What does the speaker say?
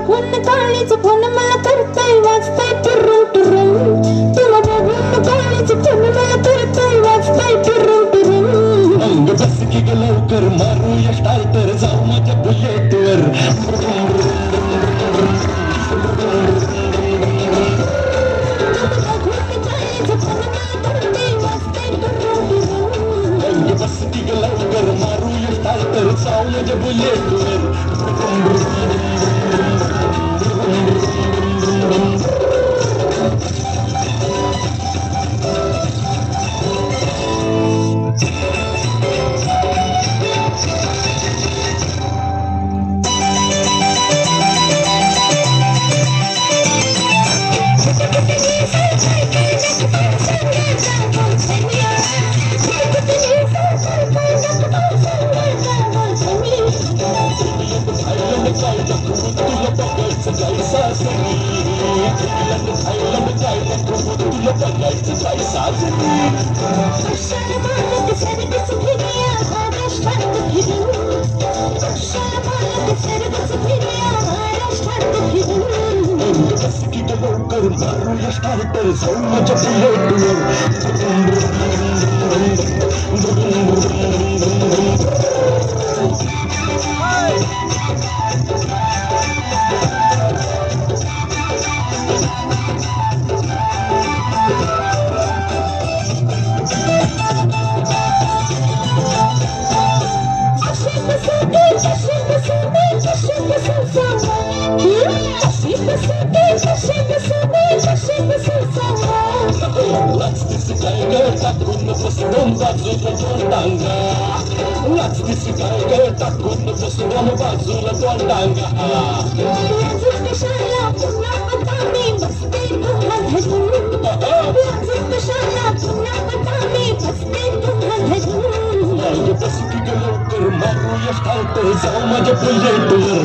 बघून काळीच फोन मला करतोय वाजतोय टुरुम टुरुम तुला बघून काळीच फोन मला करतोय वाजतोय टुरुम टुरुम अंग बस की ग लवकर मारूया स्टार्टर जाऊ माझ्या बुलेटवर अंग बस की ग लवकर मारूया स्टार्टर जाऊ माझ्या बुलेटवर मारूया स्टार्टर जाऊ माझ्या बुलेटवर टाकून बसवून बाजूला दोन टांगा नाचतीस काय टाकून बसवून बाजूला दोन टांगा बस की लवकर मारूया स्टार्टर जाऊ माझ्या बुलेटवर